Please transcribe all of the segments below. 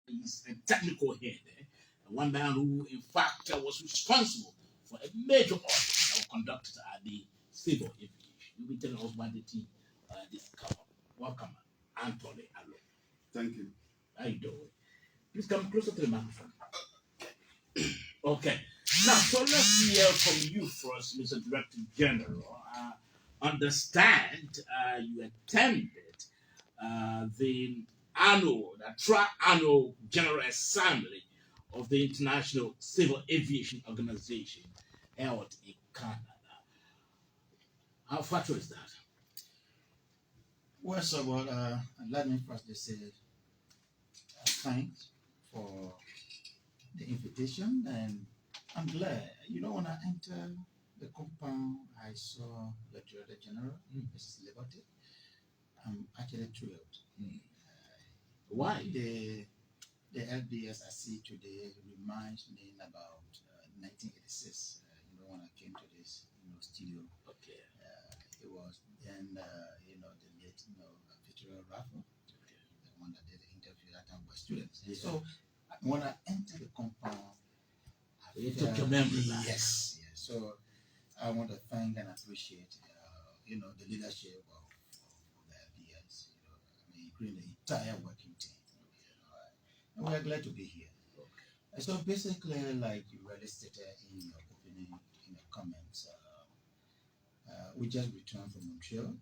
He's a technical head, one man who, in fact, was responsible for a major audit that was conducted at the civil aviation. You'll be telling us what the team discovered. Welcome, Anthony. Hello. Thank you. How you doing? Please come closer to the microphone. Okay. Now, so let's hear from you first, Mr. Director General. Understand you attended the tri-annual General Assembly of the International Civil Aviation Organization held in Canada. How factual is that? Well, so let me first say thanks for the invitation, and I'm glad. When I entered the compound, I saw the Director General, Mrs. Liberty. I'm actually thrilled. Why? The LBS I see today reminds me about 1986. When I came to this studio. Okay. It was then the late Victoria Raffle, the one that did the interview that time with students. Yeah. So when I entered the compound, You took your memory back. Yes. So I want to thank and appreciate the leadership of the LBS, including the entire working team. And we are glad to be here. Okay. So basically, like you really stated in your opening comments, we just returned from Montreal,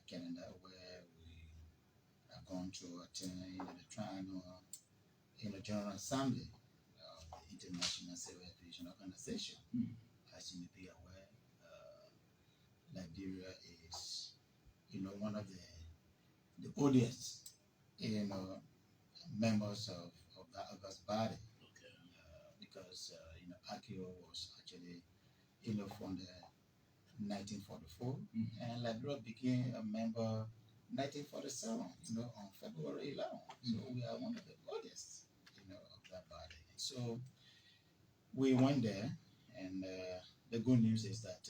Canada, where we are going to attend the triannual General Assembly of the International Civil Aviation Organization. As you may be aware, Liberia is one of the oldest members of that August body. Okay. Because ACIO was actually founded 1944, and Liberia became a member 1947, on February 11th. So we are one of the oldest, of that body. So we went there, and the good news is that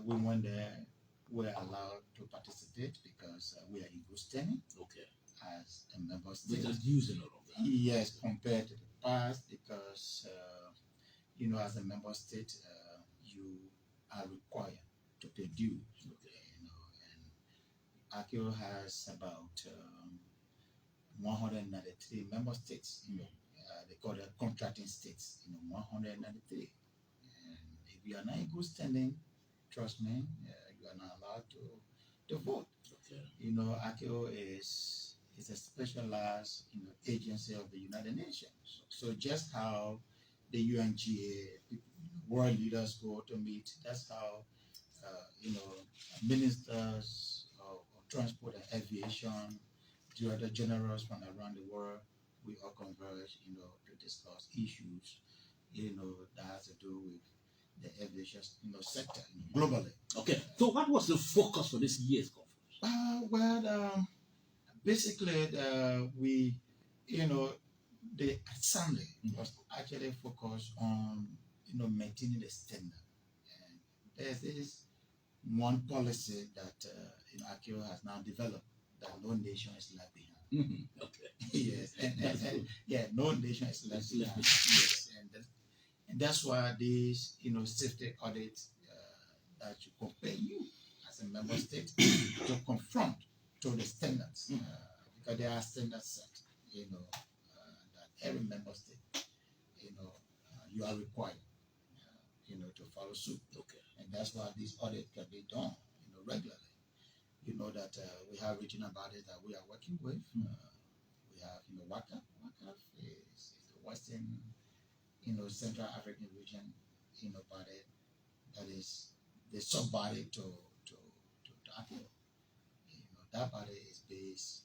we went there, we are allowed to participate because we are in good standing. Okay. As a member state. We're just using all of that. Yes, compared to the past, because as a member state, you are required to pay dues. Okay. And ACIO has about 193 member states. They call it contracting states. 193. And if you are not in good standing, trust me, you are not allowed to vote. Okay. ACIO is a specialized agency of the United Nations. So just how the UNGA world leaders go to meet, that's how ministers of transport and aviation, director generals from around the world, we all converge to discuss issues that has to do with the aviation sector globally. Okay, so what was the focus for this year's conference? Basically we the assembly was actually focused on maintaining the standard, and there's this one policy that ACIO has now developed, that no nation is left behind. Okay. Yes, and no nation is left behind. Yes, and that's why these safety audits that you compare you as a member state to confront to the standards, because there are standards set, that every member state, you are required, to follow suit. Okay. And that's why this audit can be done, regularly. That we have regional bodies that we are working with. We have, WACA. WACA is the Western, Central African region, body that is the sub-body to ACIO. That body is based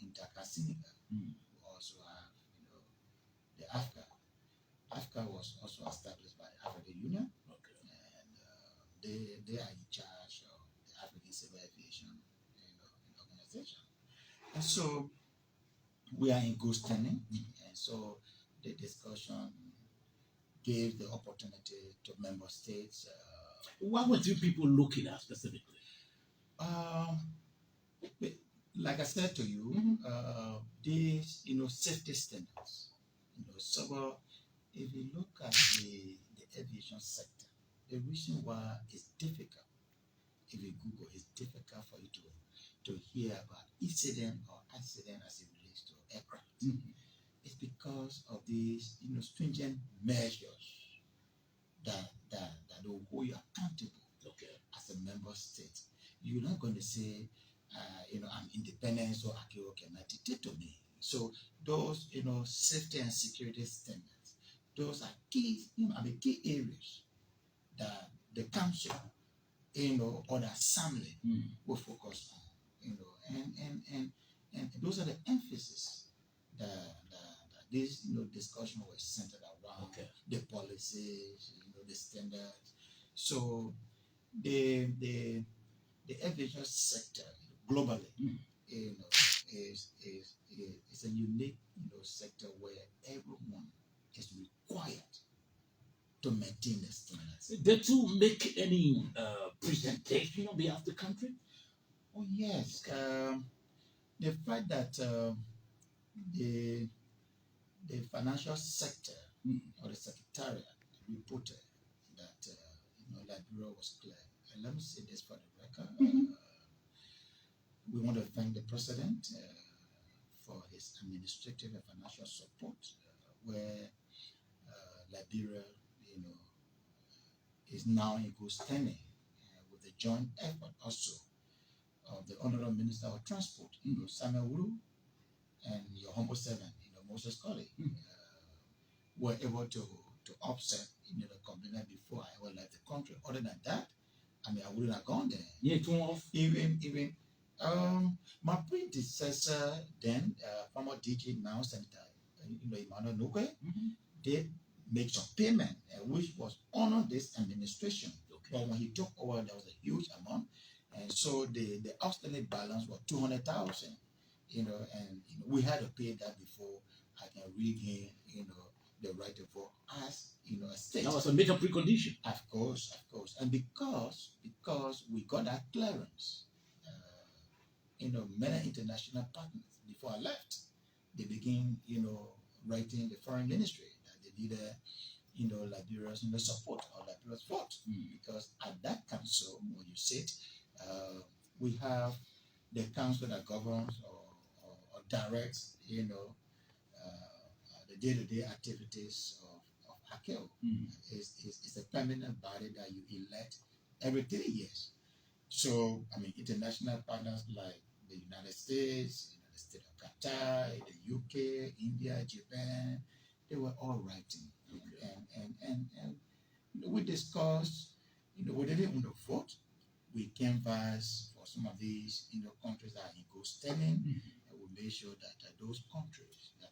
in Dakar, Senegal. We also have, the AFCA. AFCA was also established by the African Union. Okay. And they are in charge of the African Civil Aviation organization. And so we are in good standing. And so the discussion gave the opportunity to member states. What were you people looking at specifically? like I said to you, these safety standards. So if you look at the aviation sector, the reason why it's difficult, if you Google, it's difficult for you to hear about incident or accident as it relates to aircraft. It's because of these stringent measures that will hold you accountable as a member state. You're not going to say, I'm independent, so Akio cannot dictate to me. So those, safety and security standards, those are key, key areas that the council, or the assembly will focus on, and those are the emphasis that this, discussion was centered around the policies, the standards. So the aviation sector globally, is a unique, sector where everyone is required to maintain the standards. Did you make any presentation on behalf of the country? Oh yes, the fact that the financial sector or the secretariat reported that Liberia was clear. And let me say this for the record. We want to thank the president for his administrative and financial support, where Liberia, is now in good standing with the joint effort also of the Honorable Minister of Transport, Samuel Wuru, and your humble servant, Moses Kollie, were able to offset the complaint before I ever left the country. Other than that, I wouldn't have gone there. Yeah, too off. Even my predecessor then, former DG, now Senator Emmanuel Nukwe, did make some payment, which was under this administration. But when he took over, there was a huge amount, and so the outstanding balance was 200,000. And we had to pay that before I can regain, the right to vote as a state. That was a major precondition. Of course, and because we got that clearance, many international partners before I left, they begin, writing the foreign ministry that they needed, Liberia's support or Liberia's vote, because at that council, when you sit, we have the council that governs or directs, the day-to-day activities of ACEO. It's a permanent body that you elect every 3 years. So, international partners like the United States, the state of Qatar, the UK, India, Japan, they were all writing. And we discussed, we didn't want to vote. We canvassed for some of these, countries that are in good standing, and we made sure that those countries, that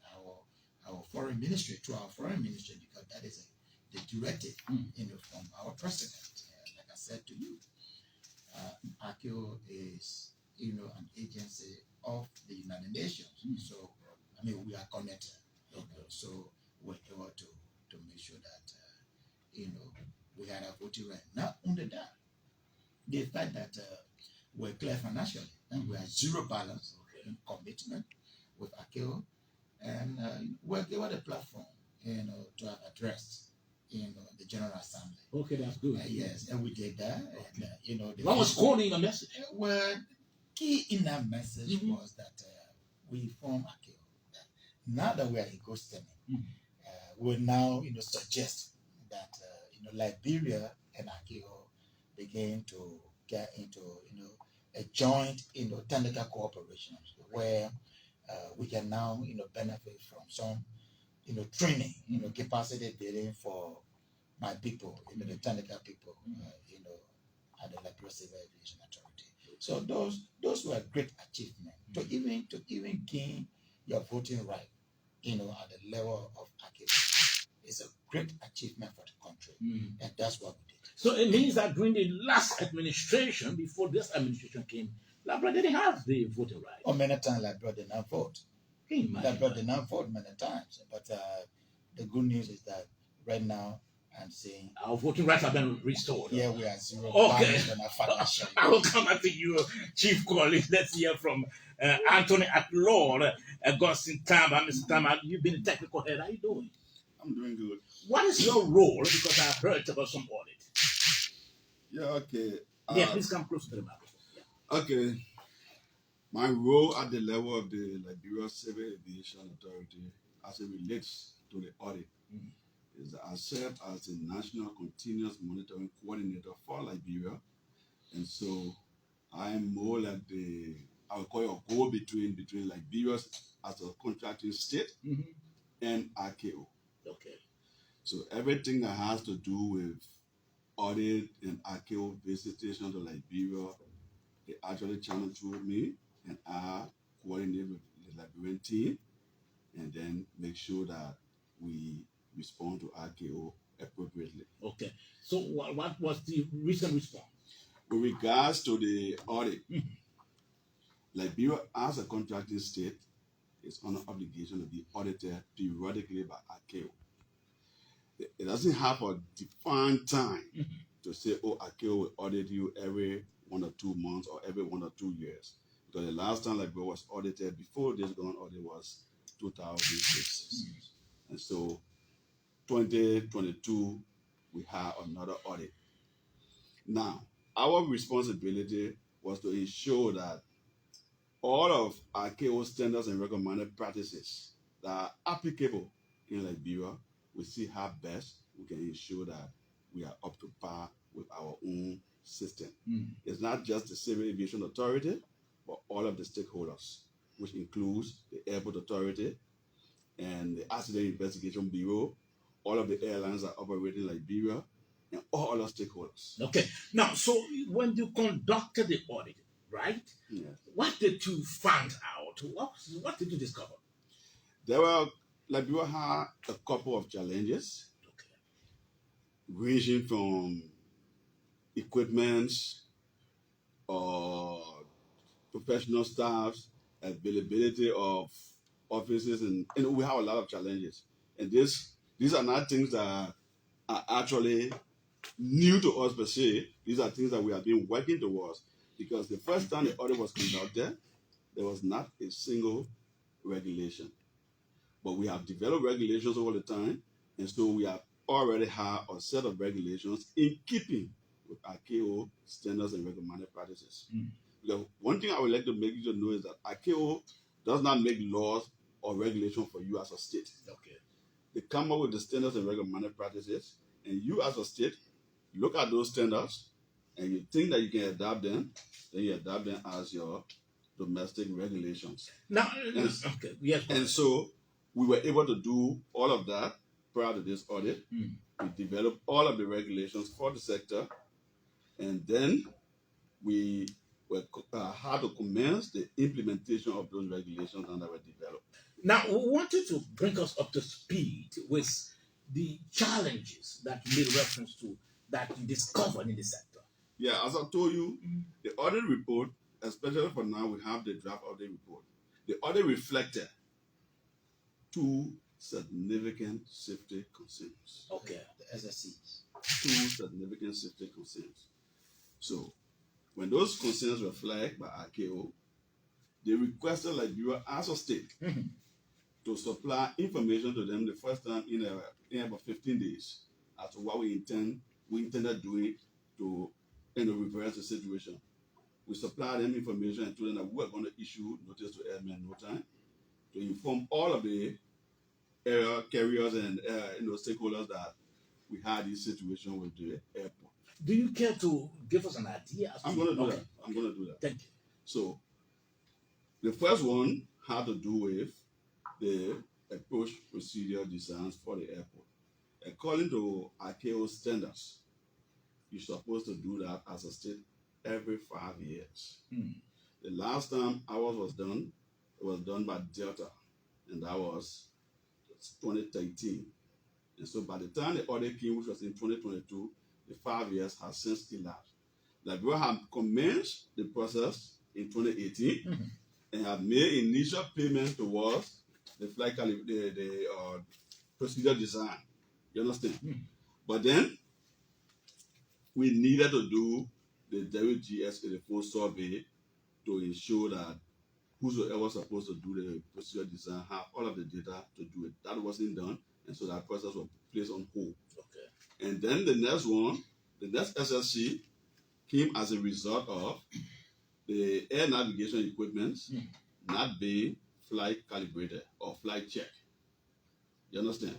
our foreign ministry, through our foreign ministry, because that is the directive, from our president. Like I said to you, ACEO is, an agency of the United Nations. So, we are connected. So, we're able to make sure that, we had a voting right. Not only that, the fact that we're clear financially, and we have zero balance in commitment with ACEO, and we're given a platform, to have addressed, the General Assembly. Okay, that's good. Yes, and we did that. And, what was calling a message? Well, key in that message was that we form ACEO. Now that we are in good standing, we now, suggest that Liberia and ACEO begin to get into a joint technical cooperation where we can now benefit from some training, capacity building for my people, the technical people, at the Liberia Civil Aviation Authority. So those were great achievements to even gain your voting right, at the level of ACEO. It's a great achievement for the country, and that's what we did. So it means that during the last administration, before this administration came, Liberia didn't have the voting right. Oh, many times Liberia did not vote. Liberia did not vote many times, but the good news is that right now I'm saying our voting rights have been restored. here we are zero Okay. financially. I will come back to you, Chief Kollie. Let's hear from Anthony at Law, Augustine Tamba. Mr. Tamba, you've been a technical head. How are you doing? I'm doing good. What is your role? Because I heard about some audit. Yeah, okay. Yeah, please come closer to the microphone. Yeah. Okay. My role at the level of the Liberia Civil Aviation Authority as it relates to the audit is that I serve as the National Continuous Monitoring Coordinator for Liberia. And so I am more like I would call it a go-between between Liberia as a contracting state and RKO. Okay. So everything that has to do with audit and RKO visitation to Liberia, they actually channel through me, and I coordinate with the Liberian team and then make sure that we respond to RKO appropriately. Okay. So what was the recent response? With regards to the audit, Liberia as a contracting state is under obligation to be audited periodically by RKO. It doesn't have a defined time to say, oh, RKO will audit you every 1 or 2 months or every 1 or 2 years. Because the last time Liberia was audited before this gone audit was 2006. And so 2022, we had another audit. Now, our responsibility was to ensure that all of RKO standards and recommended practices that are applicable in Liberia, we see how best we can ensure that we are up to par with our own system. It's not just the Civil Aviation Authority, but all of the stakeholders, which includes the Airport Authority and the Accident Investigation Bureau, all of the airlines that operate in Liberia, and all other stakeholders. Okay. Now, so when you conducted the audit, right? Yeah. What did you find out? What did you discover? Liberia had a couple of challenges, Okay. ranging from equipment or professional staffs, availability of offices, and we have a lot of challenges. And these are not things that are actually new to us per se. These are things that we have been working towards, because the first time the audit was conducted, there was not a single regulation. But we have developed regulations over the time, and so we have already had a set of regulations in keeping with RKO standards and recommended practices. Because one thing I would like to make you to know is that RKO does not make laws or regulations for you as a state. Okay. They come up with the standards and recommended practices, and you as a state look at those standards, and you think that you can adapt them, then you adapt them as your domestic regulations. Now, okay, yes. And so we were able to do all of that prior to this audit. We developed all of the regulations for the sector, and then we had to commence the implementation of those regulations that were developed. Now, we wanted to bring us up to speed with the challenges that you made reference to that you discovered in the sector. Yeah, as I told you, the audit report, especially for now, we have the draft audit report. The audit reflected 2 significant safety concerns. Okay. The SSCs. 2 significant safety concerns. So, when those concerns were flagged by RKO, they requested Liberia as a state to supply information to them the first time in about 15 days as to what we intended doing to reverse the situation. We supplied them information and told them that we were going to issue notice to airmen in no time to inform all of the air carriers and stakeholders that we had this situation with the airport. Do you care to give us an idea? I'm going to do that. I'm going to do that. Thank you. So, the first one had to do with the approach procedure designs for the airport. According to RKO standards, you're supposed to do that as a state every 5 years. The last time ours was done, it was done by Delta, and that was 2013. And so by the time the audit came, which was in 2022, the 5 years has since elapsed. Liberia had commenced the process in 2018 and have made initial payments towards the flight procedure design. You understand? But then we needed to do the WGS84 survey to ensure that whosoever was supposed to do the procedure design have all of the data to do it. That wasn't done, and so that process was placed on hold. Okay. And then the next one, the next SSC came as a result of the air navigation equipment not being flight calibrated or flight checked. You understand?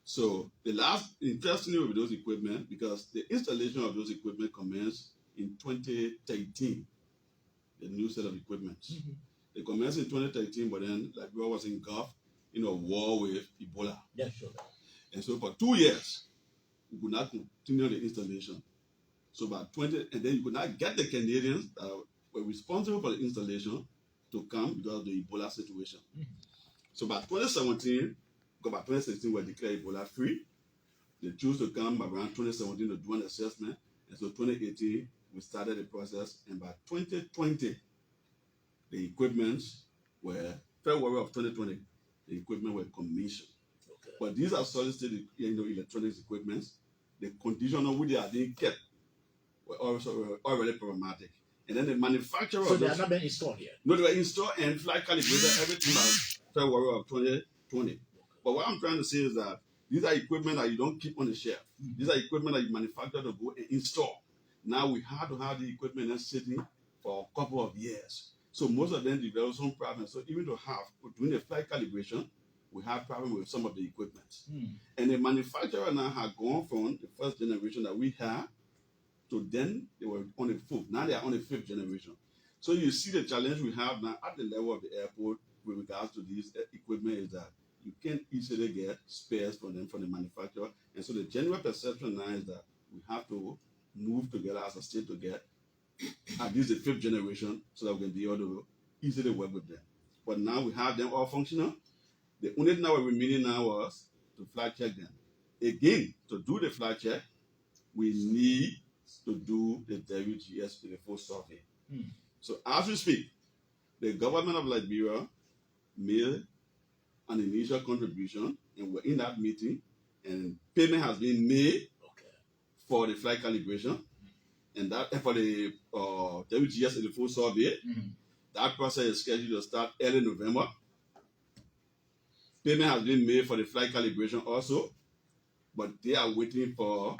So the last interestingly with those equipment, because the installation of those equipment commenced in 2013, the new set of equipment. They commenced in 2013, but then Liberia was engulfed in a war with Ebola. Yeah, sure. And so for 2 years, we could not continue the installation. So by 20, and then you could not get the Canadians that were responsible for the installation to come because of the Ebola situation. So by 2017, because by 2016 we were declared Ebola free, they chose to come around 2017 to do an assessment. And so 2018, we started the process. And by 2020, the equipment were, February of 2020, the equipment were commissioned. Okay. But these are solid state electronics equipment. The condition of which they are being kept were also already problematic. And then the manufacturer So of they those, are not being installed yet. no, they were installed and flight calibrated everything by February of 2020. But what I'm trying to say is that these are equipment that you don't keep on the shelf. These are equipment that you manufacture to go and install. Now we had to have the equipment that's sitting for a couple of years. So most of them develop some problems. So even to have, doing the flight calibration, we have problems with some of the equipment. And the manufacturer now had gone from the first generation that we had to then they were on the fourth. Now they are on the fifth generation. So you see the challenge we have now at the level of the airport with regards to these equipment is that you can't easily get spares from them from the manufacturer. And so the general perception now is that we have to move together as a state to get at least the fifth generation so that we can be able to easily work with them. But now we have them all functional. The only thing that was remaining now was to flight check them. Again, to do the flight check, we need to do the WGS 84 survey. So as we speak, the government of Liberia made an initial contribution, and we're in that meeting, and payment has been made for the flight calibration, and that for the WGS 84 survey. That process is scheduled to start early November. Payment has been made for the flight calibration also, but they are waiting for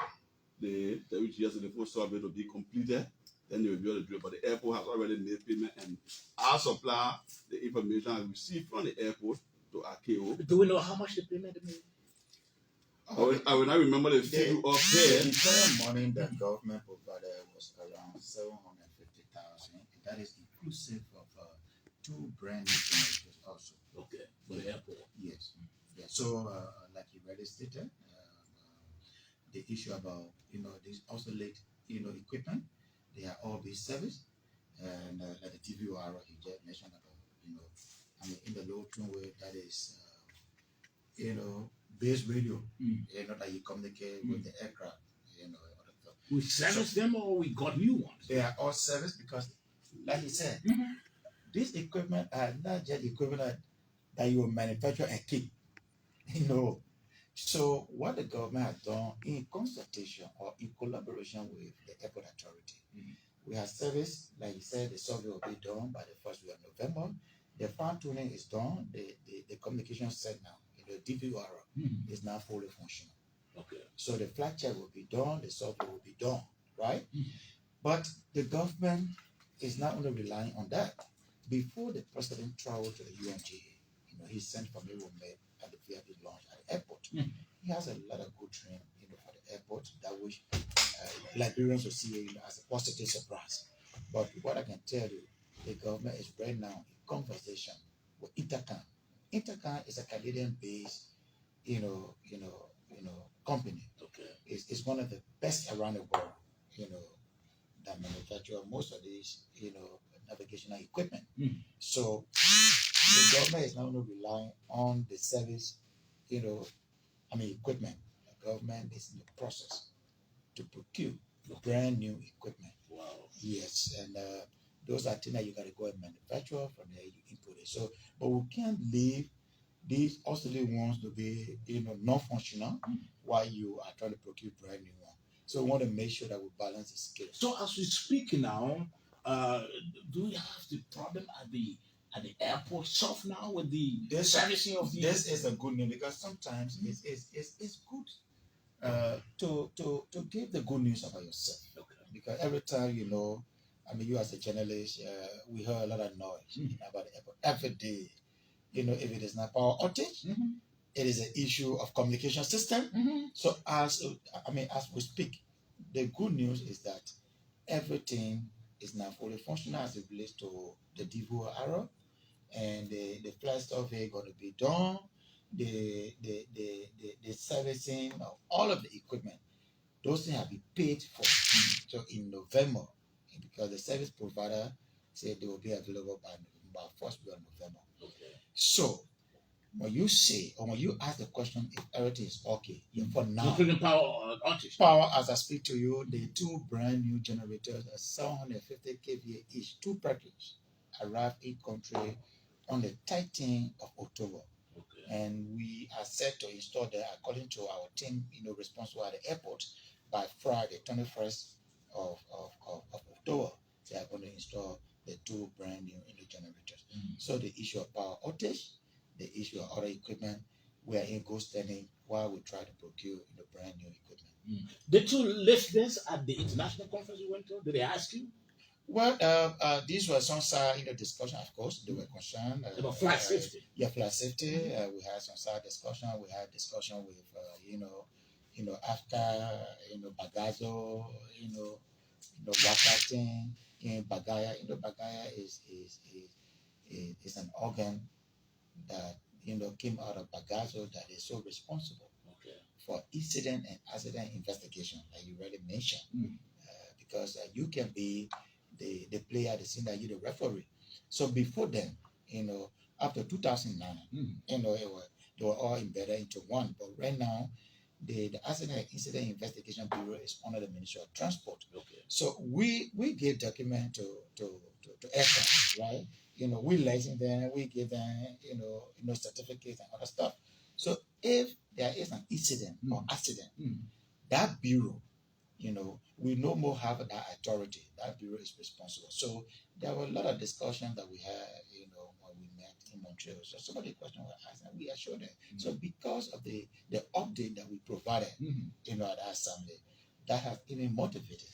the WGS 84 survey to be completed. Then they will be able to do it. But the airport has already made payment, and our supply the information I received from the airport to AKO. Do we know how much the payment is? I will not remember the figure up here. The entire money that government provided was around 750,000. That is inclusive of 2 brand new generators also. Okay, for the airport. Yes. Yeah. So, like you already stated, the issue about these obsolete equipment, they are all being serviced, and like the TVR he just mentioned about in the low tune way, that is base radio, that you communicate with the aircraft, We service them or we got new ones? They are all serviced because, like you said, these equipment are not just equipment that you will manufacture and keep. So what the government has done in consultation or in collaboration with the airport authority, we have service, like you said, the survey will be done by the first week of November. The fine tuning is done. The communication set now, the DVR is now fully functional. Okay. So the flight check will be done, the survey will be done, right? But the government is not only relying on that. Before the president traveled to the UNGA, he sent for me at the VIP lounge at the airport. He has a lot of good training, for the airport that which Liberians will see as a positive surprise. But what I can tell you, the government is right now in conversation with Intercam. Intercam is a Canadian-based, company. Okay. It's one of the best around the world, that manufacture most of these, navigational equipment. So the government is not only relying on the service, equipment. The government is in the process to procure brand new equipment. Wow. Yes, and those are things that you got to go and manufacture from there. You input it. So, but we can't leave these auxiliary ones to be, non-functional while you are trying to procure brand new one. So we want to make sure that we balance the scale. So as we speak now, do we have the problem at the airport itself now with the servicing of the? This is a good news because sometimes it's good to give the good news about yourself. Okay. Because every time, you as a journalist, we hear a lot of noise about the airport every day. If it is not power outage, it is an issue of communication system. So as we speak, the good news is that everything is now fully functional as it relates to the Divo arrow, and the flight survey going to be done. The servicing of all of the equipment, those things have been paid for. So in November, because the service provider said they will be available by first week of November. Okay. So when you say, or when you ask the question if everything is okay, for now, including power outage. Power, as I speak to you, the two brand new generators at 750 kVA each, two packages, arrived in country on the 13th of October. Okay. And we are set to install them according to our team, responsible at the airport by Friday, 21st of October. They are going to install the two brand new generators. So the issue of power outage, the issue of other equipment, we are in good standing while we try to procure the brand new equipment. Did you lift this at the international conference you went to? Did they ask you? Well, these were some side discussion, of course. They were concerned about flight safety. Yeah, flight safety. We had some side discussion. We had discussion with after Bagazo, Wakating in Bagaya. Bagaya is an organ that came out of Bagazo that is so responsible for incident and accident investigation, like you already mentioned. Because you can be the player, the scene that you're the referee. So before then, after 2009, they were all embedded into one. But right now, the Accident and Incident Investigation Bureau is under the Ministry of Transport. Okay. So we give document to aircraft, right? We license them, we give them, certificates and other stuff. So if there is an incident or accident, that bureau, we no more have that authority. That bureau is responsible. So there were a lot of discussions that we had, when we met in Montreal. So some of the questions were asked and we assured them. So because of the update that we provided, at that assembly, that has even motivated,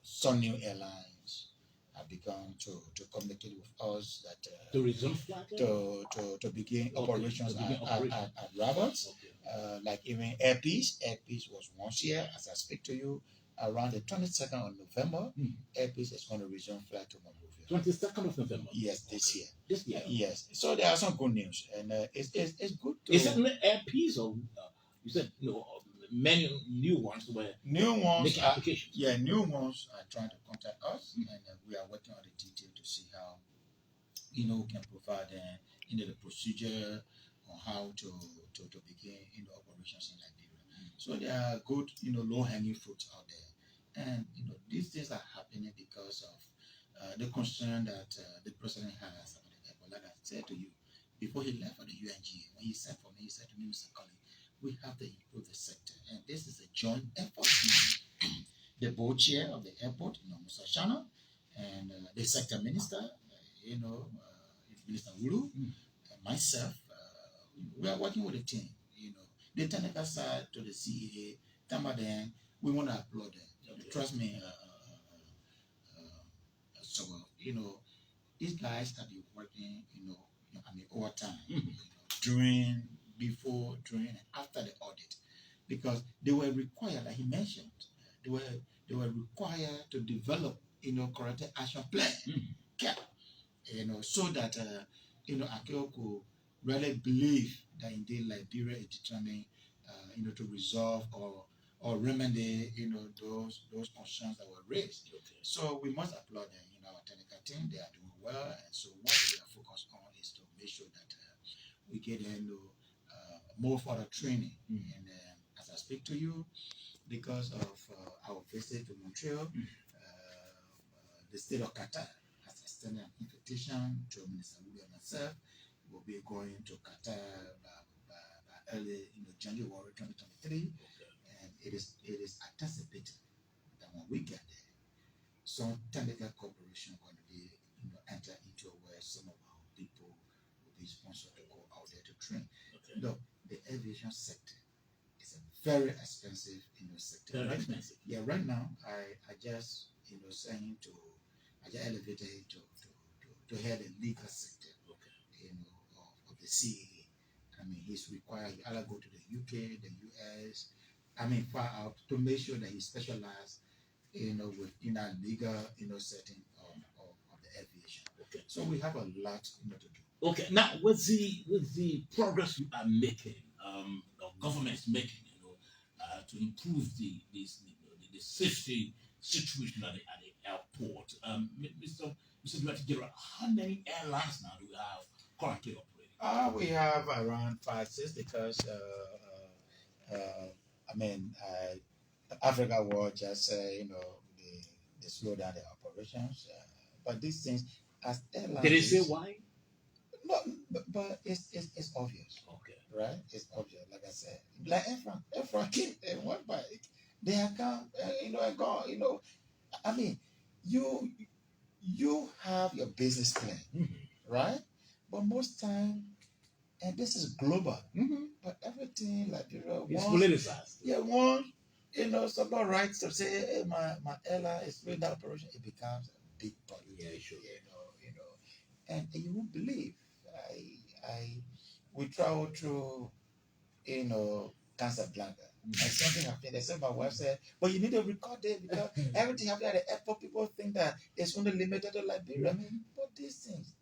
some new airlines have begun to communicate with us that to resume flight, to begin operations at Roberts. Okay. Like even Airpeace was once here, as I speak to you, around the 22nd of November. Airpeace is going to resume flight to Monrovia. 22nd of November. Yes, this year. This year. Yes. So there are some good news, and it's good. Is it Airpeace or you said many new ones were new ones making applications? Yeah, new ones are trying to contact us, and we are working on the detail to see how we can provide the procedure on how to begin operations in Liberia. So there are good low hanging fruits out there, and these things are happening because of the concern that the president has about the airport. Like I said to you before he left for the UNGA, when he sent for me, he said to me, Mr. Kollie, we have to improve the sector, and this is a joint effort. The board chair of the airport, Mr. Shana, and the sector minister, Minister Wulu, and myself, we are working with the team. The technical side to the CEA, then we want to applaud them. Trust me, so these guys have been working, overtime, during, before, during, and after the audit, because they were required, like he mentioned, they were required to develop, corrective action plan, so that Akio could really believe that indeed Liberia is determined, to resolve or remedy, those concerns that were raised. Okay. So we must applaud them. Our technical team, they are doing well, and so what we are focused on is to make sure that we get more further training. And as I speak to you, because of our visit to Montreal, the state of Qatar has extended an invitation to Minister Wulu and myself. will be going to Qatar by early January 2023, and it is anticipated that when we get there, some technical cooperation going to be enter into where some of our people will be sponsored to go out there to train. Look, the aviation sector is a very expensive sector. Very expensive. Yeah, right now I just saying to I just elevated him to head the legal sector of the CAA. I mean, he's required to either go to the UK, the US, I mean far out, to make sure that he specializes within a legal setting of the aviation. Okay. So we have a lot to do. Okay. Now with the progress you are making, the government is making, to improve the safety situation at the airport. Mr. Director General, how many airlines now do we have currently operating? We have around 5-6 because I mean Africa World just they slow down their operations, but these things as airlines. Did they say why? No, but it's obvious. Okay. Right? It's obvious. Like I said, like Efron came and went by. They have come, and gone. I mean, you have your business plan, right? But most time, and this is global. But everything like it's politicized. Yeah, one, somebody writes to say, hey, my airline is doing that operation. It becomes a big politics. Yeah, sure. And you won't believe, we travel through, Casablanca. And something happened. They said my wife said, but you need to record it because everything happening at the airport, people think that it's only limited to Liberia. But these things,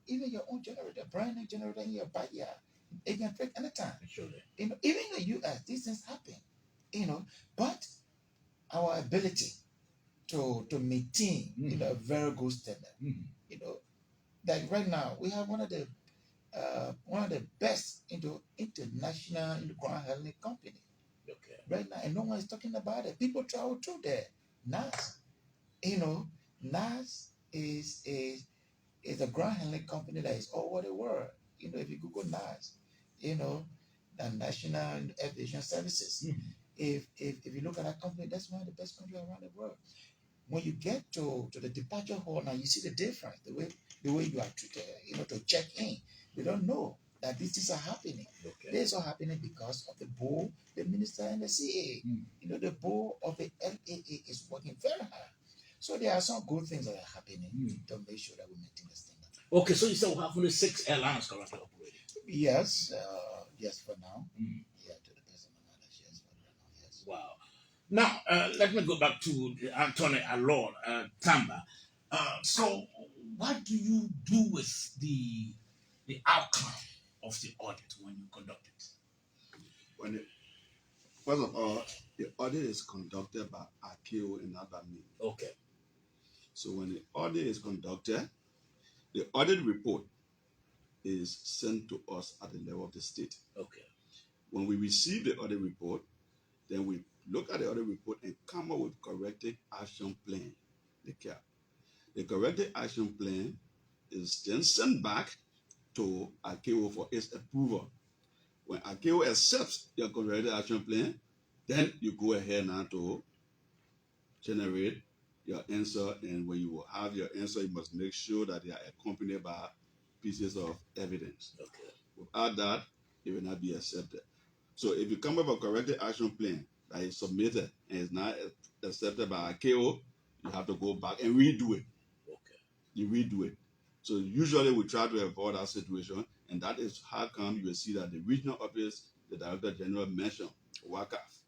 even your own generator, brand new generator in your backyard, it can break anytime. Sure. Even in the US, these things happen. But our ability to maintain, a very good standard. Like right now, we have one of the best international ground handling company. Okay. Right now, and no one is talking about it. People travel through there. NAS, NAS is a ground handling company that is all over the world. If you Google NAS, the National Aviation Services. If you look at that company, that's one of the best countries around the world. When you get to the departure hall now, you see the difference, the way you are treated, to check in. They don't know that these things are happening. Okay. This is all happening because of the board, the minister, and the CA. The board of the LAA is working very hard. So there are some good things that are happening to make sure that we maintain the standard. Okay, so you said we have only 6 airlines currently operating. Yes, yes, for now. Yeah, to the best of my knowledge, yes, for now, yes. Wow. Now, let me go back to Anthony Alon Tamba. So, what do you do with the outcome of the audit when you conduct it? First of all, the audit is conducted by AKO and not by me. Okay. So when the audit is conducted, the audit report is sent to us at the level of the state. Okay. When we receive the audit report, then we look at the audit report and come up with corrective action plan. The corrective action plan is then sent back to AKO for its approval. When AKO accepts your corrective action plan, then you go ahead now to generate your answer, and when you have your answer, you must make sure that they are accompanied by pieces of evidence. Okay. Without that, it will not be accepted. So if you come up with a corrective action plan that is submitted and is not accepted by AKO, you have to go back and redo it. Okay. You redo it. So usually we try to avoid that situation, and that is how come you will see that the regional office, the Director General mentioned, WACAF,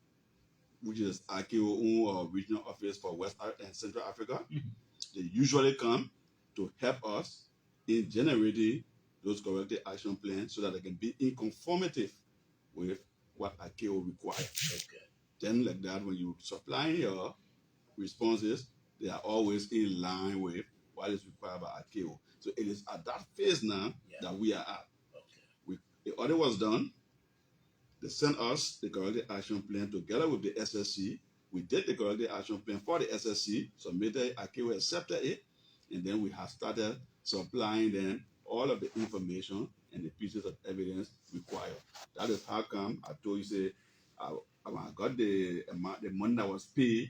which is AKO or regional office for West and Central Africa. They usually come to help us in generating those corrective action plans so that they can be in conformity with what AKO requires. Okay. Then like that, when you supply your responses, they are always in line with what is required by AKO. So it is at that phase now that we are at. Okay. The audit was done. They sent us the corrective action plan together with the SSC. We did the corrective action plan for the SSC, submitted, AKO accepted it, and then we have started supplying them all of the information and the pieces of evidence required. That is how come I told you, say, when I got the amount, the money that was paid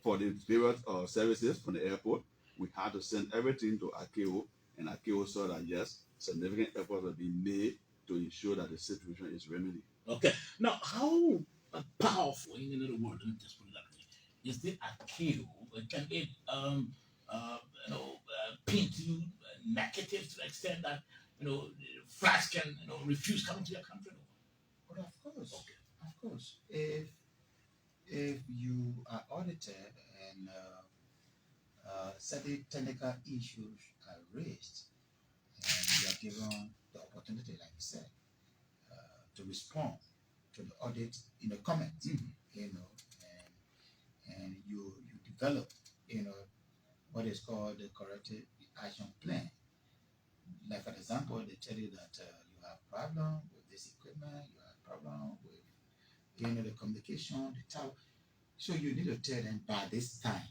for the various services from the airport, we had to send everything to AKO, and AKO saw that yes, significant efforts have been made to ensure that the situation is remedied. Okay. Now, how powerful, in another word, let me just put it that way, is the appeal? Can it, paint you negative to the extent that, flights can, refuse coming to your country? But of course, of course, if you are audited and certain technical issues are raised, and you are given the opportunity, like you said, to respond to the audit in a comment, and you develop, what is called the corrective action plan. Like for example, they tell you that you have problem with this equipment, you have problem with the communication, the tower. So you need to tell them by this time.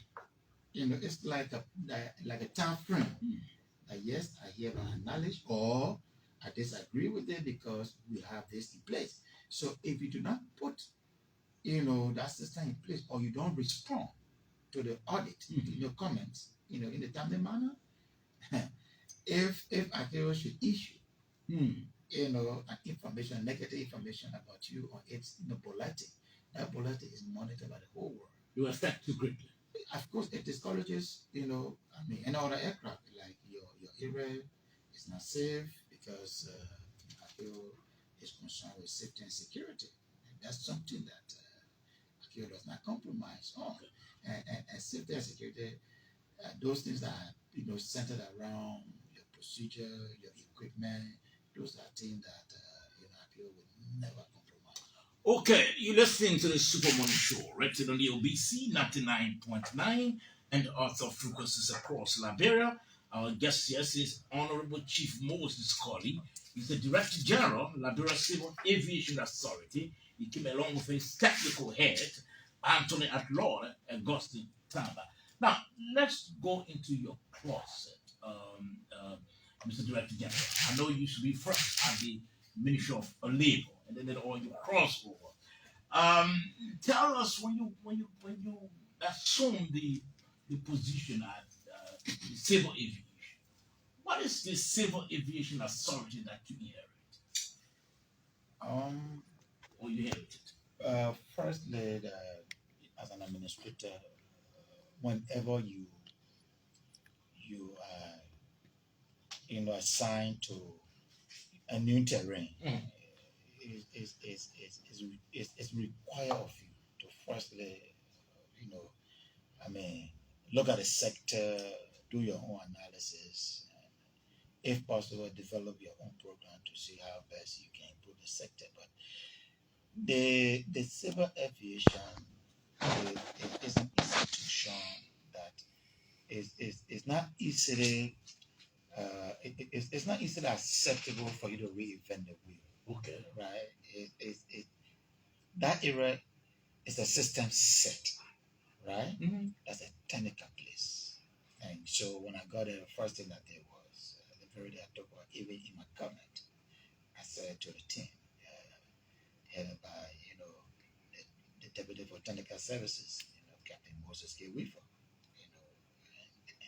It's like a time frame. That yes, I hereby acknowledge or I disagree with it because we have this in place. So if you do not put that system in place, or you don't respond to the audit in your comments, in a timely manner, if Akio should issue an information, negative information about you or its bulletin, that bulletin is monitored by the whole world. You affect you greatly. Of course, it discourages, any other aircraft, like your area is not safe because Akio is concerned with safety and security. And that's something that Akio does not compromise on. And safety and security, those things that are, centered around your procedure, your equipment, those are things that Akio would never compromise. Okay, you're listening to the Super Money Show, rated on the OBC 99.9 and other frequencies across Liberia. Our guest here is Honorable Chief Moses Kollie. He's the Director General, Liberia Civil Aviation Authority. He came along with his technical head, Anthony Atlaw, Augustine Tamba. Now, let's go into your closet, Mr. Director General. I know you should be first at the Ministry of Labor, and then all you cross over. Tell us when you assume the position at the Civil Aviation. What is the Civil Aviation Authority that you inherit? Or you inherited? Firstly, as an administrator, whenever you are assigned to a new terrain, it's required of you to firstly, look at the sector, do your own analysis, and if possible, develop your own program to see how best you can improve the sector. But the civil aviation is an institution that is not easily it's not easily acceptable for you to reinvent the wheel. Okay. Right? That era is a system set, right? That's a technical place. And so when I got there, the first thing I did was the very day I took over, even in my comment, I said to the team, headed by the Deputy for Technical Services, Captain Moses K. Weaver,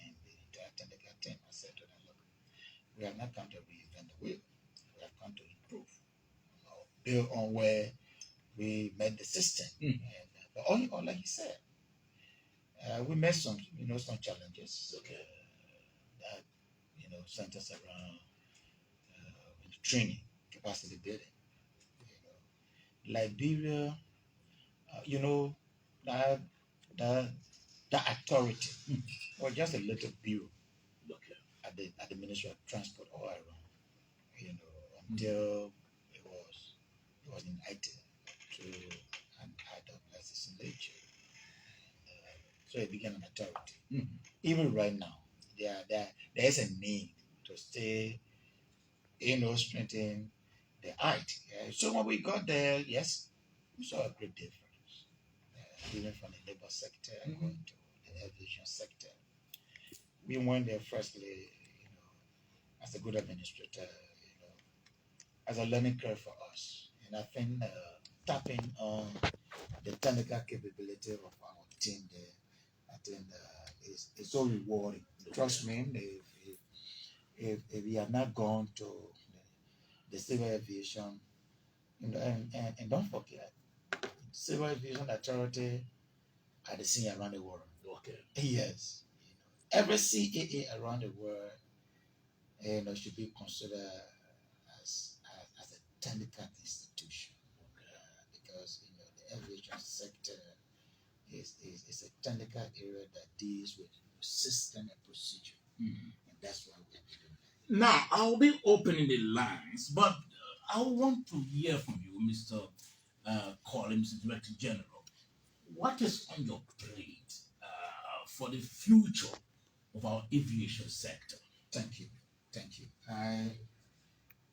and the entire technical team, I said to them, look, we have not come to reinvent the wheel. We have come to improve, build on where we made the system. But all in all, like you said, we met some challenges that centers around training, capacity building. Liberia, that authority was just a little bureau at the Ministry of Transport all around, until it was invited to an ad hoc legislature. So it became an authority. Even right now, there is a need to stay, strengthen the height. So when we got there, yes, we saw a great difference. Even from the labor sector going to the aviation sector. We went there firstly, as a good administrator, as a learning curve for us. And I think tapping on the technical capability of our team there, I think is so rewarding. Trust me, if we have not gone to the civil aviation, and don't forget, civil aviation authority are the same around the world. Okay. Yes, every CAA around the world, should be considered as a technical institution, because the aviation sector is a technical area that deals with system and procedure, and that's why we are doing that. Now, I'll be opening the lines, but I want to hear from you, Mr. Kollie, Mr. Director General. What is on your plate for the future of our aviation sector? Thank you.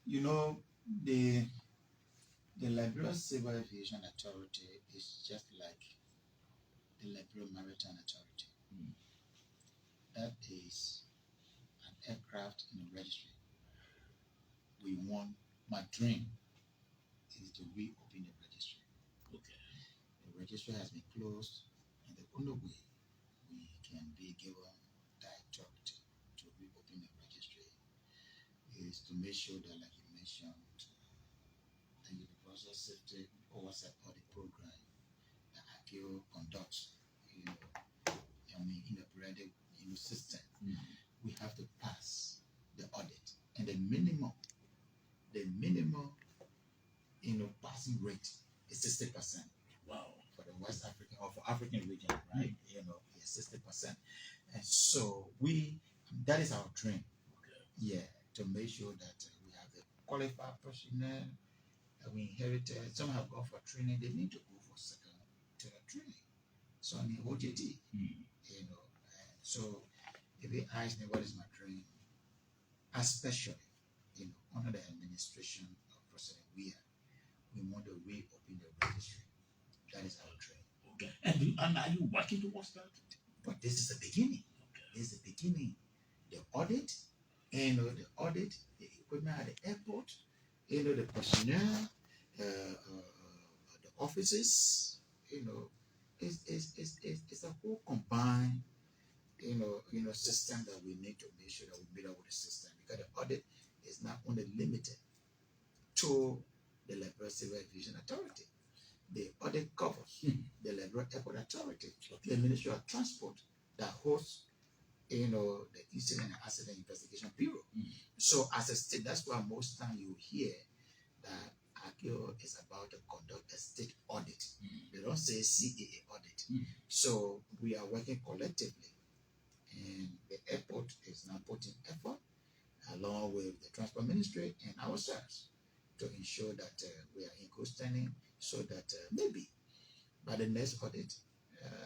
You know, the Liberia Civil Aviation Authority is just like the Liberia Maritime Authority. That is an aircraft in the registry. My dream is to reopen the registry. Okay. The registry has been closed, and the only way we can be given that authority to reopen the registry is to make sure that, like you mentioned, the Universal Safety Oversight Audit Program that ACIO conducts, integrated system. We have to pass the audit, and the minimum passing rate is 60%. Wow. For the West African or for African region, right? 60%. And so that is our dream. Okay. Yeah, to make sure that we have the qualified personnel that we inherited. Some have gone for training, they need to go for second training. So I mean OJT, so if you ask me what is my dream, especially under the administration of President we want to reopen the registry. That is our dream. Okay. And are you working towards that? But this is the beginning. Okay. This is the beginning. The audit, the equipment at the airport, the personnel, the offices, it's a whole combined, system that we need to make sure that we meet up with the system, because the audit is not only limited to the Liberia Civil Aviation Authority. The audit covers the Liberia Airport Authority, the Ministry of Transport that hosts, the Incident and Accident Investigation Bureau. So as a state, that's why most time you hear that ACIO is about to conduct a state audit. They don't say CAA audit. So we are working collectively, and the airport is now putting effort along with the Transport Ministry and ourselves to ensure that we are in good standing, so that maybe by the next audit,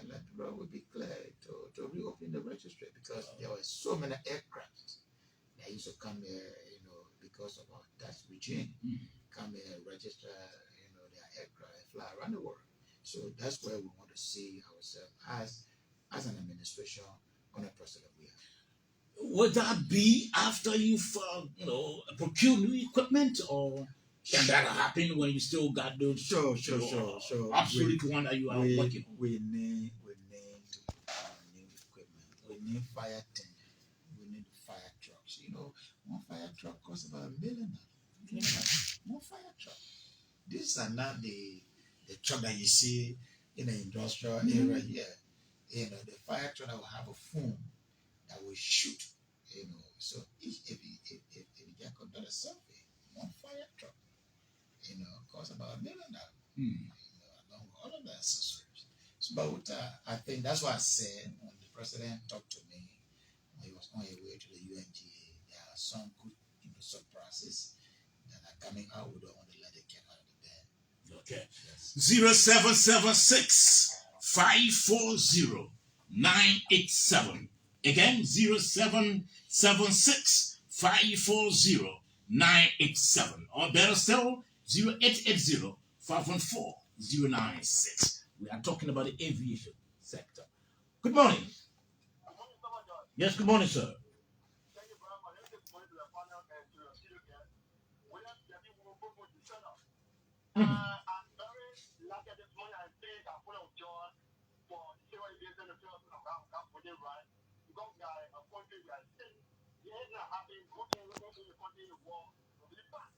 Liberia will be clear to reopen the registry, because there were so many aircraft that used to come here, because of our tax regime, come here, register, their aircraft, and fly around the world. So that's where we want to see ourselves as an administration on a president we have. Would that be after you've procured new equipment, or can that happen when you still got those? Sure. Absolute one that you are working on. We need new equipment. We need fire tank. We need fire trucks. One fire truck costs about $1 million. One fire truck. These are not the truck that you see in the industrial area here. The fire truck that will have a foam that will shoot. So if you can conduct a survey, one fire truck, costs about $1 million. Along with all of the accessories. So, but I think that's why I said when the president talked to me when he was on his way to the UNGA, there are some good surprises that are coming out. We don't want to let it get out of the bed. Okay. Yes. 0776 540 987. Again, 0776 540 987. Or better still, 0880 514 096. We are talking about the aviation sector. Good morning. Yes, good morning, sir. I'm very lucky this morning. I say I'm full of joy for the civil aviation and field of Cambodia, right? Because we are a country, we are safe. Yes, not having good things in the country, the war, we live back.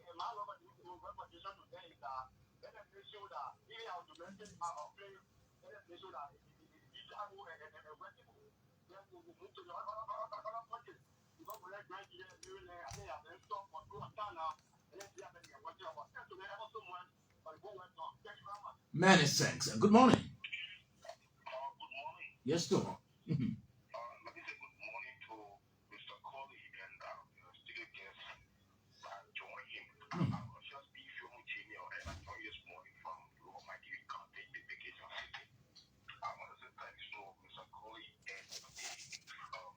And my representation today is that let us make sure that even our domestic affairs, let us make sure that it is equitable and workable. Then we will move to the other countries. Because we like Nigeria, I think I've been stopped for 2 months now. And let's see how many are working about. Thank you very much so much for the good work done. Thank you very much. Many thanks. Good morning. Good morning. Yes, sir. Let me say good morning to Mr. Kollie and your studio guest, join him. I was just being filmed and I joined this morning from Lower Mighty County, the vacation city. I want to say thanks to Mr. Kollie and the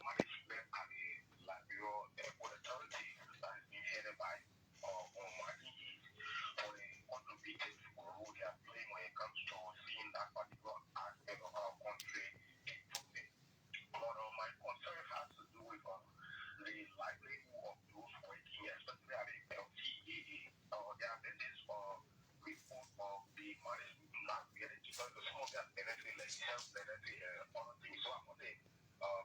management at the Liberia Airport Authority that is being headed by on Martin East for the contributed role they are playing when it comes to seeing that particular aspect of our country improving. But my concern has to do with the livelihood of those working, especially at the LTAA. There have been this report of the management not getting because some of their benefit, like health benefit and other things. So I'm going to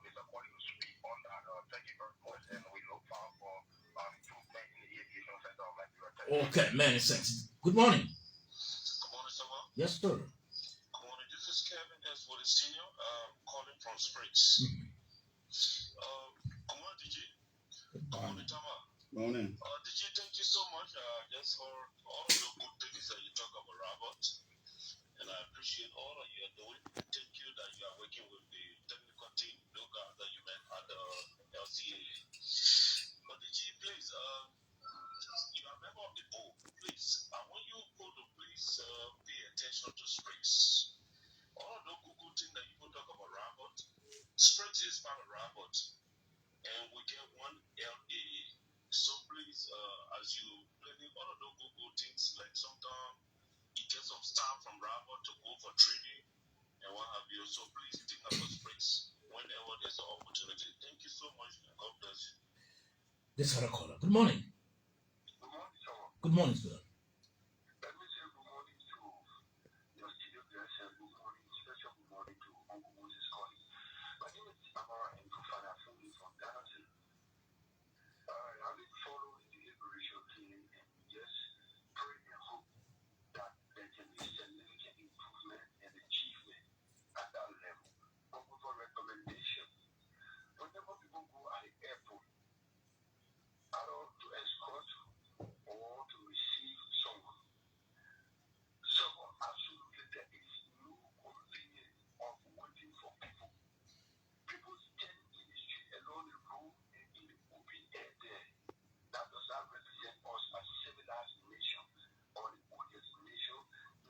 Mr. Kollie to speak on that. Thank you very much, and we look forward for improvement in the aviation sector of Liberia. Okay, many thanks. Good morning. Good morning, sir. Yes, sir. Good morning. This is Kevin S. Wood Senior, calling from Springs. Good morning, DJ. Good morning, Tama. Morning. DJ, thank you so much. Just for all of the good things that you talk about, Robert. And I appreciate all that you are doing. Thank you that you are working with the technical team, those guys that you met at the LCA. But DJ, please, you are a member of the board. Please, I want you to please pay attention to Springs. All of the good things that you talk about, Robert. Springs is part of Robert. And we get one LA. So please, as you planning all of those good things, like sometimes you get some staff from Robert to go for training and what have you. So please think about Springs whenever there's an opportunity. Thank you so much and God bless you. This other caller. Good morning. Good morning, sir. Good morning, sir. Let me say good morning to your studio guest and good morning, special good morning to Uncle Moses Kollie. My name is Amara and Father Fumi from Ghana. I've been following the liberation team and just pray and hope that there can be significant improvement and achievement at that level. Uncle, for recommendation, whenever people go at the airport, either to escort or to receive someone, absolutely there is no convenience of waiting for people. People stand in the street along the road and in the open air there. That does not represent us as civilized nation or the oldest nation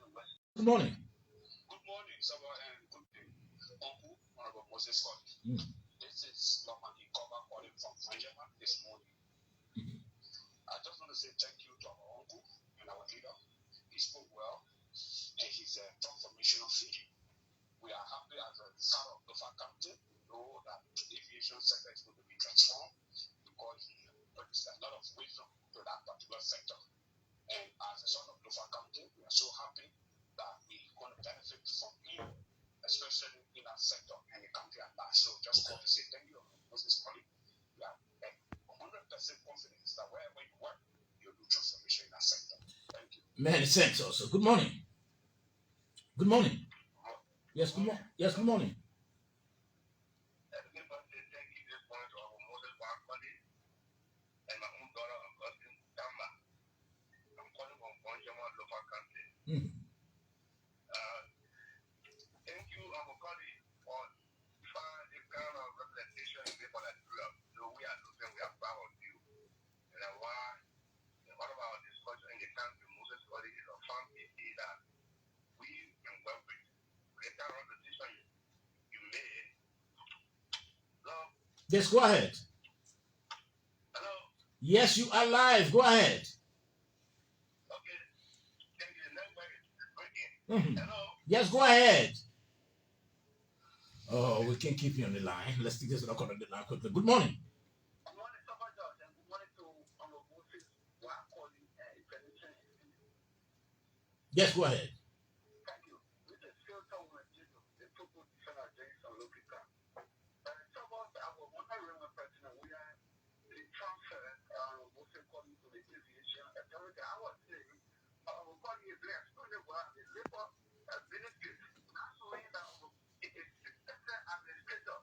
in West. Good morning. Good morning, Sabah, and good day. Uncle, Honorable Moses Kollie. This is Normally Cover calling from Fanjama this morning. I just want to say thank you to our uncle and our leader. He spoke well, and he's a transformational figure. We are happy as a son of our country, know that the aviation sector is going to be transformed because he brings a lot of wisdom to that particular sector. And as a son of our country, we are so happy that we're going to benefit from him, especially in our sector and the country at large. So just want to say thank you, Moses Kollie. We are 100% confidence that wherever you work, you'll do transformation in that sector. Thank you. Many thanks also. Good morning. Good morning. Yes, good morning. Yes, good morning. Everybody say thank you this morning to our Moses Kollie and my own daughter, Augustine Damba. I'm calling from Bonjama, local country. Thank you, Uncle Kollie, for the kind of representation you made for Nigeria. So we are losing, we are proud of you. And why, in one of our discussions in the country, Moses Kollie is a farm PT that we can work with. The kind of representation you made. Hello? Yes, go ahead. Hello? Yes, you are live. Go ahead. Okay. Thank you. The network is breaking. Hello? Yes, go ahead. Oh, we can keep you on the line. Let's take this record on the line quickly. Good morning. Good morning, Sabah, and good morning to Honorable Moses Kollie. Yes, go ahead. Thank you. This is still someone Jesus. The people defend against our local car. Some of our wondering when person we are the transfer, what's it called to the aviation authority. I was saying, we'll call you a bless. Don't know what the labor ministry. That's the way that it is administrator.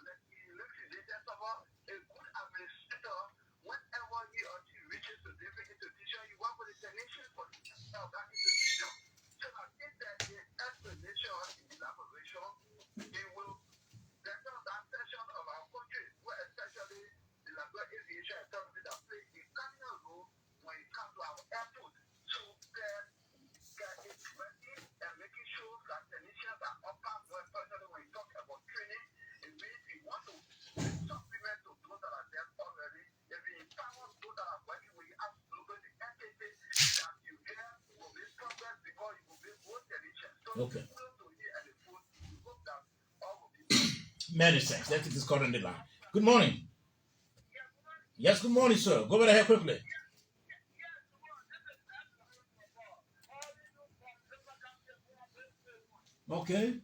Let the legislator, someone, a good administrator, whenever he or she reaches a different institution, you work with the technician for that institution. So I think that the explanation in elaboration, it will there's that section of our country where especially the Liberia Aviation Authority that play a cardinal role when it comes to our airport. So it's working and making sure that technicians are up more especially when you talk about training. It means we want to supplement to those that are there already. If we empower those that are working with absolutely the entity that you hear will be progress because you will be both technicians. So Okay. to hear and the food, we hope that all will be Many thanks. Let's take this call on the line. Good morning. Yes, good morning, sir. Go right ahead quickly. Okay.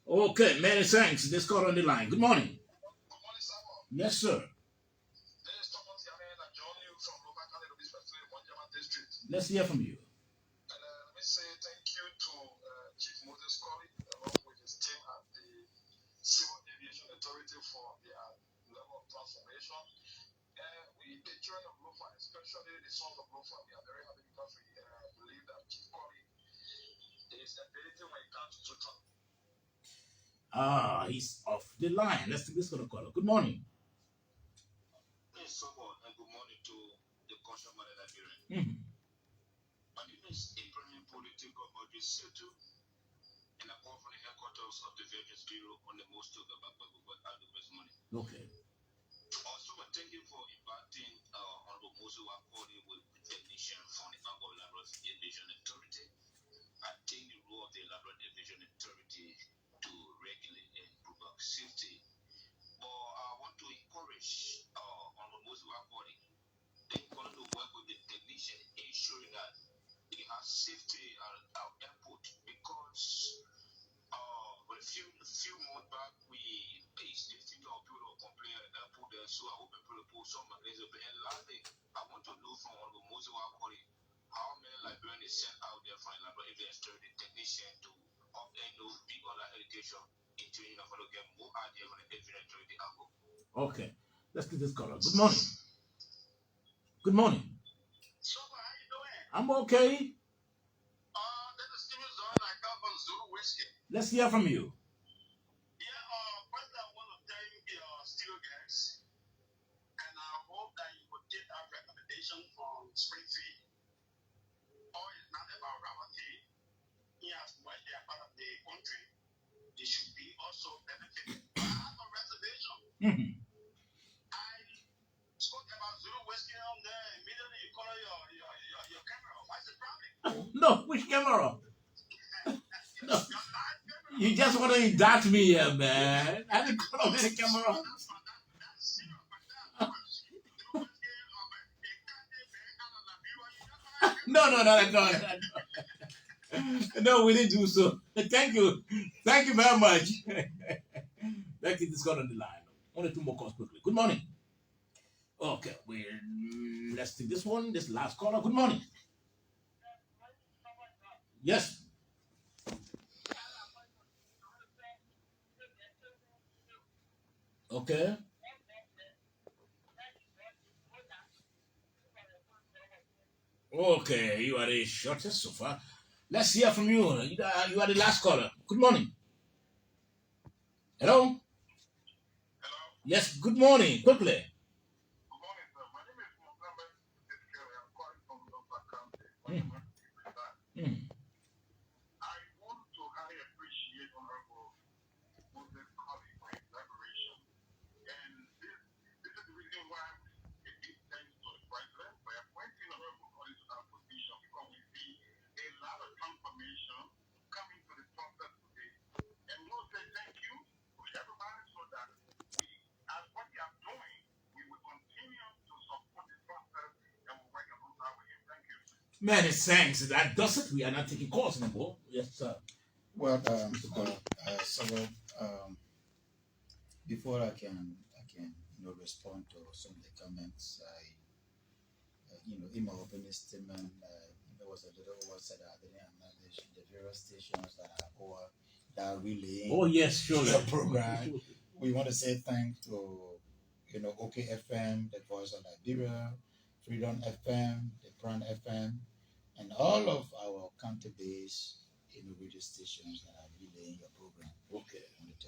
Okay, many thanks. This call on the line. Good morning. Good morning, Samuel. Yes, sir. This is Thomas Yamin. I join you from local County Lobby Specific One German District. Let's hear from you. And let me say thank you to Chief Moses Kollie along with his team at the Civil Aviation Authority for their level of transformation. We, the children of Lofa, especially the sons of Lofa, we are very happy because we believe that Chief Kollie is ability when it comes to He's off the line. Let's take this call. Good morning. and good morning to the customer that I Mm-hmm. My name is Ibrahim Political Setu, and I call from the headquarters of the Vegas Bureau on the most of the this morning. Okay. Also, thank you for inviting Honorable Moses Wakoli with the technician from the Elaborate Aviation Authority. I think the role of the Elaborate Aviation Authority to regulate and improve safety. But I want to encourage Honorable Moses Wakoli. They want to work with the technician, ensuring that they have safety at our airport because but a few months back we faced this thing of people complain at the airport there, so I hope people will put some mechanism. And lastly, I want to know from one of the most how many Liberians is sent out there from Liberia if they are the technician to be other education into for to get more idea on the aviation authority angle. Okay. Let's get this call. Good morning. Good morning. So how you doing? I'm okay. This is Steven Zorn. I come from Zulu Whiskey. Let's hear from you. Yeah, first I want to thank your steel guys, and I hope that you will get that recommendation from Springfield. All is not about rubber tea. Yes, when they are part of the country, they should be also benefited. But I have a reservation. Mm-hmm. I spoke about Zulu Whiskey on there. Immediately you call your camera. What's the problem? No, which camera? No. You just want to indict me here, man. I didn't call the camera. No. No, we didn't do so. Thank you. Thank you very much. Let's get this call on the line. Only two more calls quickly. Good morning. Okay, let's take this one. This last caller. Good morning. Yes. Okay. Okay, you are the shortest so far. Let's hear from you. You are the last caller. Good morning. Hello? Hello? Yes, good morning. Quickly. Good morning, sir. My name is Mohammed. I'm calling from Lofa County. Mm. I want to highly appreciate Honorable Moses Many thanks. That does it. We are not taking calls anymore. Yes, sir. Well, Mr. Kollie. so before I can respond to some of the comments, in my opening statement, there was a little word said that I didn't acknowledge the various stations that are over that are relaying Oh, yes, surely. the program. We want to say thanks to OK FM, the Voice of Liberia, Freedom FM, the Brand FM, and all of our county-based radio stations that are relaying your program. Okay.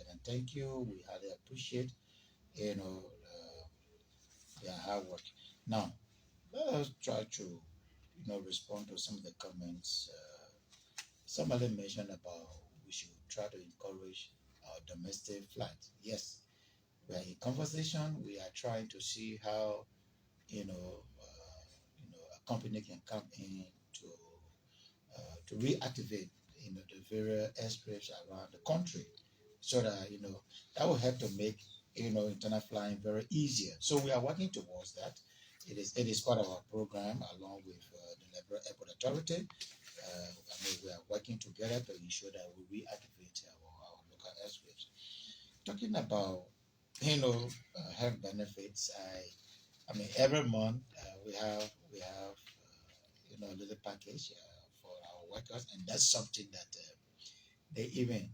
And thank you. We highly appreciate their hard work. Now, let us try to respond to some of the comments. Somebody mentioned about we should try to encourage our domestic flights. Yes, we are in conversation. We are trying to see how a company can come in to reactivate the various airstrips around the country, so that that will help to make internal flying very easier. So we are working towards that. It is part of our program along with the Liberia Airport Authority. We are working together to ensure that we reactivate our local airstrips. Talking about health benefits, I mean every month we have a little package for our workers, and that's something that they even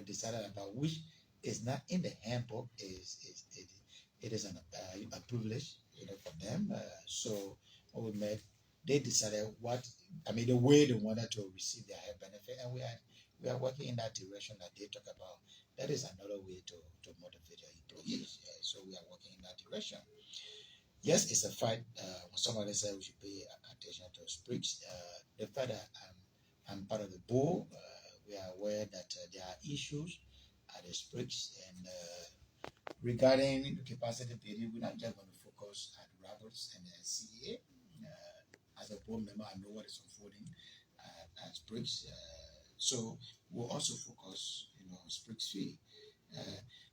decided about, which is not in the handbook. It is a privilege for them. So what we made, they decided the way they wanted to receive their health benefit, and we are working in that direction that they talk about. That is another way to motivate your employees. So we are working in that direction. Yes, it's a fight. When somebody said we should pay attention to Spriggs, the fact that I'm part of the board, we are aware that there are issues at the Spriggs, and regarding the capacity building, we're not just going to focus at Roberts and the CEA. As a board member, I know what is unfolding at Spriggs, so we'll also focus, on Spriggs fee.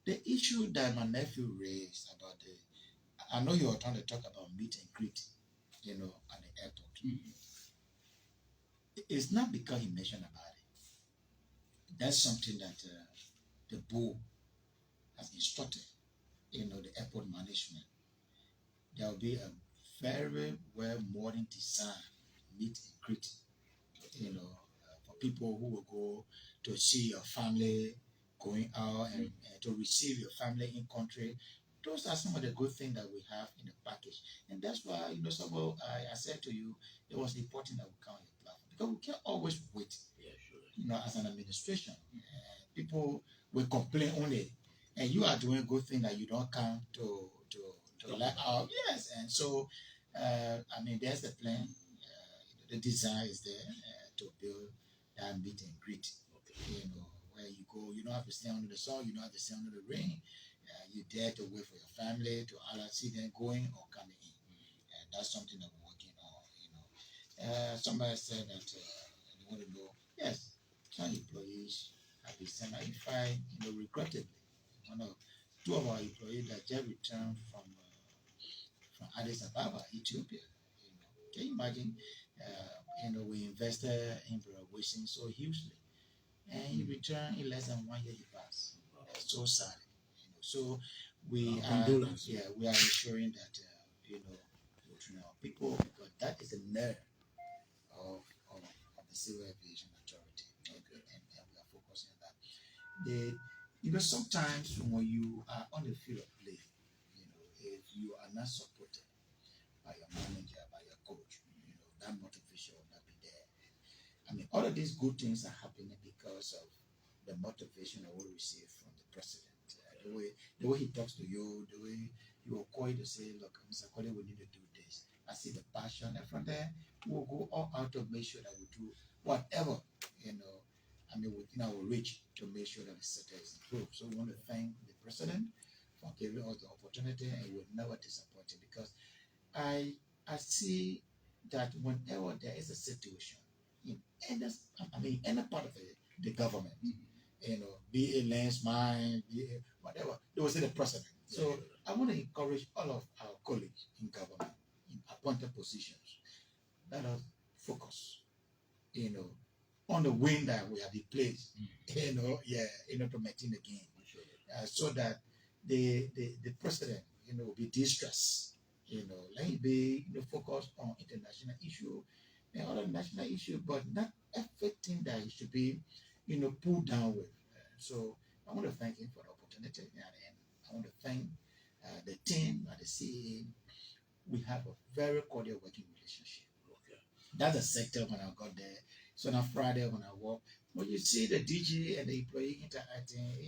The issue that my nephew raised about I know you are trying to talk about meet and greet, at the airport. It's not because he mentioned about it. That's something that the board has instructed, the airport management. There will be a very well modern design meet and greet, for people who will go to see your family going out, and to receive your family in country. Those are some of the good things that we have in the package. And that's why, I said to you, it was important that we come on your platform, because we can't always wait, Yeah, surely. as an administration. People will complain only, and you are doing good thing that you don't come to let out. Yes, and so there's the plan. The design is there to build that meet and greet. Okay. Where you go, you don't have to stay under the sun, you don't have to stay under the rain. You're there to wait for your family to either see them going or coming in, and that's something that we're working on. Somebody said that they want to know. Yes, some employees have been sent notified, regrettably. Two of our employees that just returned from Addis Ababa, Ethiopia. Can you imagine? We invested in graduation so hugely, and he returned in less than 1 year. He passed. That's so sad. So we are, condolence. we are ensuring that we train our people, because that is the nerve of the Civil Aviation Authority. Okay, and we are focusing on that. Sometimes when you are on the field of play, if you are not supported by your manager, by your coach, that motivation will not be there. All of these good things are happening because of the motivation that we receive from the president. The way he talks to you, the way he will call you to say, "Look, Mr. Kollie, we need to do this." I see the passion, and from there we'll go all out to make sure that we do whatever within our reach to make sure that the sector is improved. So we want to thank the president for giving us the opportunity, and we'll never disappoint him, because I see that whenever there is a situation in any part of the government, be it lands, mine, be it whatever, they will say the president. So I want to encourage all of our colleagues in government, in appointed positions, let us focus, on the win that we have placed, to maintain the game, so that the president, will be distressed, let him be, focused on international issue and other national issue, but not everything that he should be, pulled down with. So I want to thank him for the opportunity, and I want to thank the team at the CA. We have a very cordial working relationship. Okay. That's the sector when I got there. So on Friday when I work, when you see the DG and the employee interacting,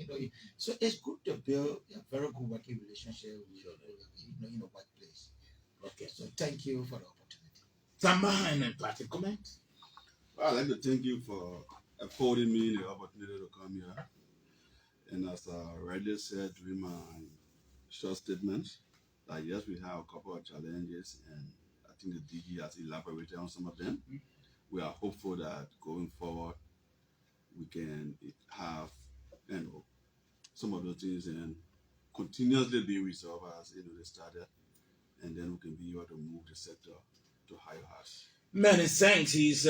so it's good to build a very good working relationship with, in the workplace. Okay. So thank you for the opportunity. Samba, any party comment? Well, I'd like to thank you for affording me the opportunity to come here. And as I already said during my short statement, that yes, we have a couple of challenges, and I think the DG has elaborated on some of them. We are hopeful that going forward, we can have, some of those things and continuously be resolved as they started, and then we can be able to move the sector to higher heights. Many thanks. He's